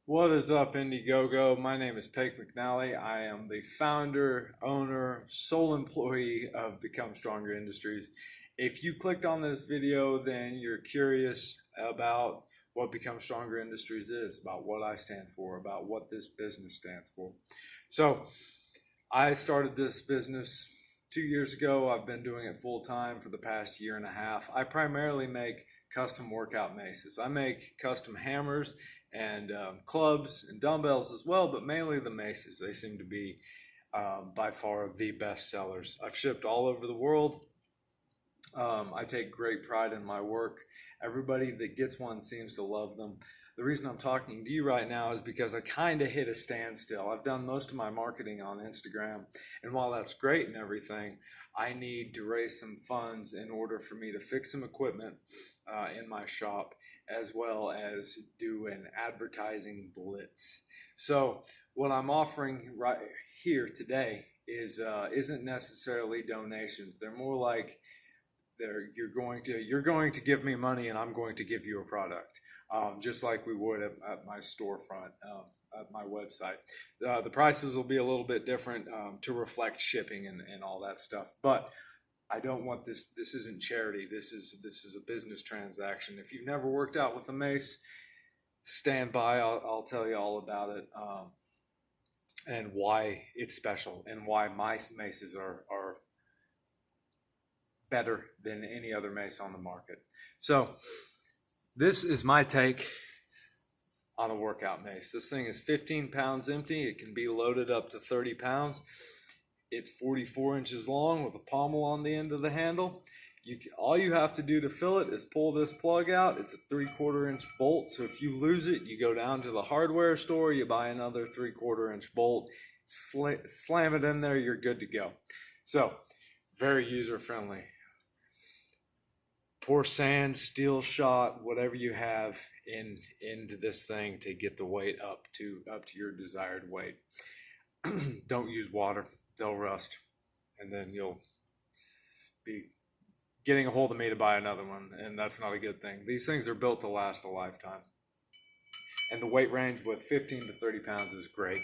What is up, Indiegogo? My name is Peg McNally. I am the founder, owner, sole employee of Become Stronger Industries. If you clicked on this video, then you're curious about what Become Stronger Industries is, about what I stand for, about what this business stands for. So, I started this business 2 years ago. I've been doing it full time for the past year and a half. I primarily make custom workout maces. I make custom hammers and clubs and dumbbells as well, but mainly the maces. They seem to be by far the best sellers. I've shipped all over the world. I take great pride in my work. Everybody that gets one seems to love them. The reason I'm talking to you right now is because I kind of hit a standstill. I've done most of my marketing on Instagram, and while that's great and everything, I need to raise some funds in order for me to fix some equipment in my shop, as well as do an advertising blitz. So what I'm offering right here today is isn't necessarily donations. They're more like you're going to give me money and I'm going to give you a product, just like we would at my storefront, at my website. The prices will be a little bit different to reflect shipping and all that stuff, but I don't want this. This isn't charity. This is a business transaction. If you've never worked out with a mace, stand by. I'll tell you all about it, and why it's special and why my maces are better than any other mace on the market. So this is my take on a workout mace. This thing is 15 pounds empty. It can be loaded up to 30 pounds. It's 44 inches long with a pommel on the end of the handle. All you have to do to fill it is pull this plug out. It's a 3/4 inch bolt. So if you lose it, you go down to the hardware store, you buy another 3/4 inch bolt, slam it in there, you're good to go. So very user friendly. Pour sand, steel shot, whatever you have into this thing to get the weight up to your desired weight. Don't use water; they'll rust, and then you'll be getting a hold of me to buy another one, and that's not a good thing. These things are built to last a lifetime, and the weight range with 15 to 30 pounds is great.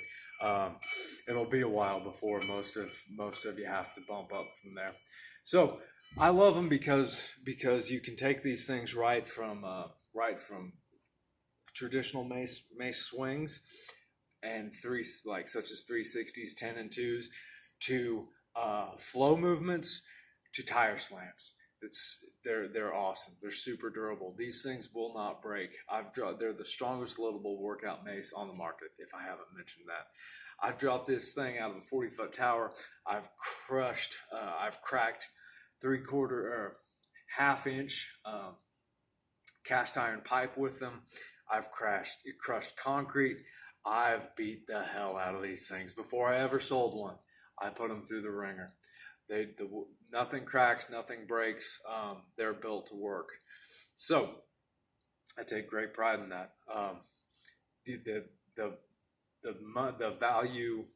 It'll be a while before most of you have to bump up from there. So I love them because you can take these things right from traditional mace swings and such as 360s, 10 and 2s, to flow movements, to tire slams. They're awesome. They're super durable. These things will not break. They're the strongest loadable workout mace on the market, if I haven't mentioned that. I've dropped this thing out of a 40-foot tower. I've cracked 3/4 or half-inch cast iron pipe with them. I've crushed concrete. I've beat the hell out of these things. Before I ever sold one, I put them through the ringer. Nothing cracks, nothing breaks. They're built to work. So I take great pride in that. The value,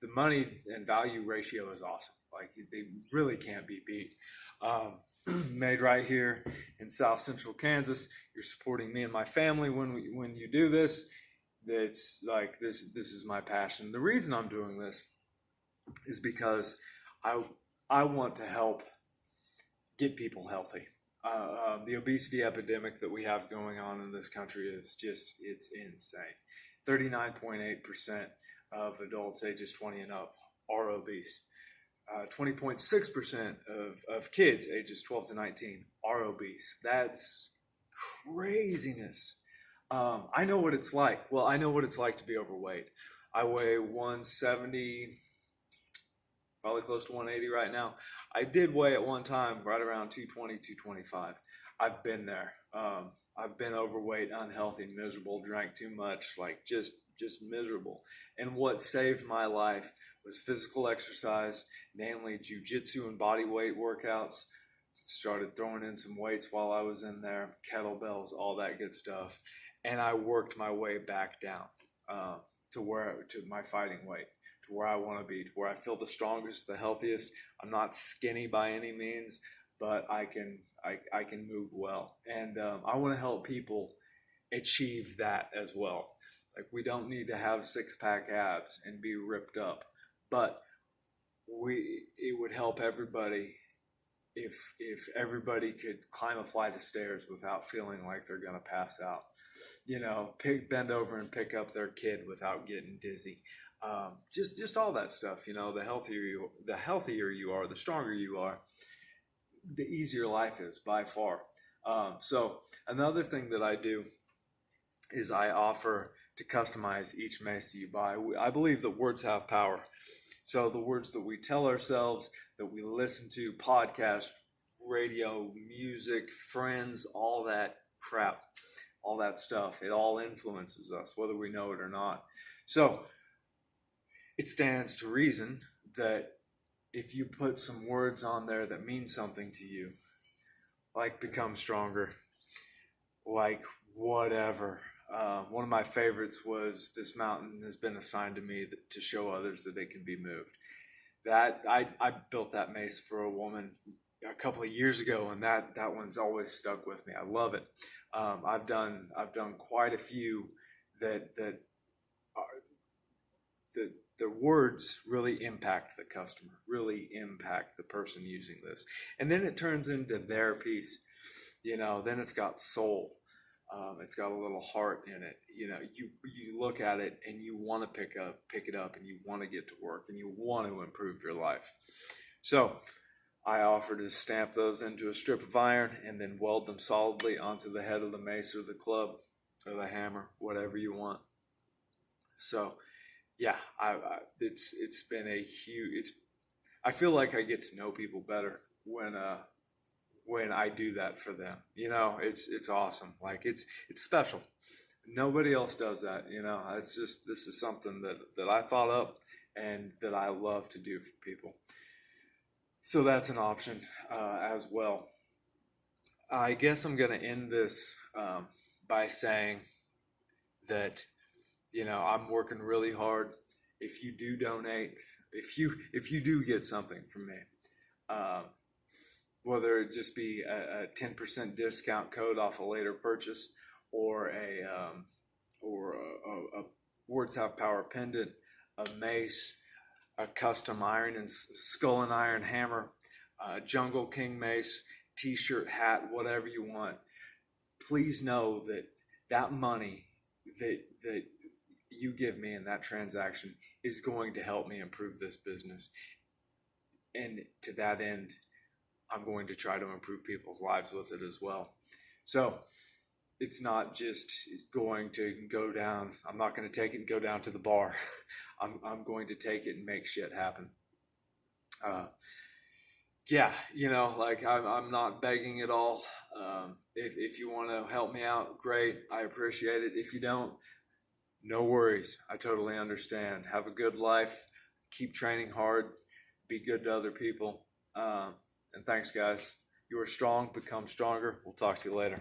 the money and value ratio is awesome. Like, they really can't be beat. Made right here in South Central Kansas. You're supporting me and my family when you do this. It's like this is my passion. The reason I'm doing this is because I want to help get people healthy. The obesity epidemic that we have going on in this country is it's insane. 39.8% of adults ages 20 and up are obese. 20.6% of kids ages 12 to 19 are obese. That's craziness. I know what it's like. Well, I know what it's like to be overweight. I weigh 170, probably close to 180 right now. I did weigh at one time right around 220, 225. I've been there. I've been overweight, unhealthy, miserable, drank too much, like just miserable. And what saved my life was physical exercise, namely jujitsu and body weight workouts. Started throwing in some weights while I was in there, kettlebells, all that good stuff. And I worked my way back down to my fighting weight, to where I want to be, to where I feel the strongest, the healthiest. I'm not skinny by any means, but I can move well. And I want to help people achieve that as well. Like, we don't need to have six-pack abs and be ripped up, but it would help everybody if everybody could climb a flight of stairs without feeling like they're going to pass out. Bend over and pick up their kid without getting dizzy. Just all that stuff. The healthier you are, the stronger you are, the easier life is by far. So another thing that I do is I offer to customize each mace that you buy. I believe that words have power. So the words that we tell ourselves, that we listen to, podcast, radio, music, friends, all that crap, all that stuff, it all influences us, whether we know it or not. So it stands to reason that if you put some words on there that mean something to you, like become stronger, like whatever. One of my favorites was this mountain has been assigned to me to show others that they can be moved. That I built that mace for a woman a couple of years ago, and that one's always stuck with me. I love it. I've done quite a few that the words really impact the customer, really impact the person using this, and then it turns into their piece. Then it's got soul. It's got a little heart in it. You look at it and you want to pick it up, and you want to get to work, and you want to improve your life. So I offer to stamp those into a strip of iron and then weld them solidly onto the head of the mace or the club or the hammer, whatever you want. So yeah, it's been a huge. I feel like I get to know people better when I do that for them. It's awesome. Like, it's special. Nobody else does that. This is something that I thought up and that I love to do for people. So that's an option as well. I guess I'm going to end this by saying that, I'm working really hard. If you do donate, if you do get something from me, whether it just be a 10% discount code off a later purchase, or a Words Have Power pendant, a mace, a custom iron and skull and iron hammer, Jungle King mace, t-shirt, hat, whatever you want, please know that money that you give me in that transaction is going to help me improve this business. And to that end, I'm going to try to improve people's lives with it as well. So it's not just going to go down. I'm not going to take it and go down to the bar. I'm going to take it and make shit happen. I'm not begging at all. If you want to help me out, great. I appreciate it. If you don't, no worries. I totally understand. Have a good life. Keep training hard. Be good to other people. And thanks, guys. You are strong. Become stronger. We'll talk to you later.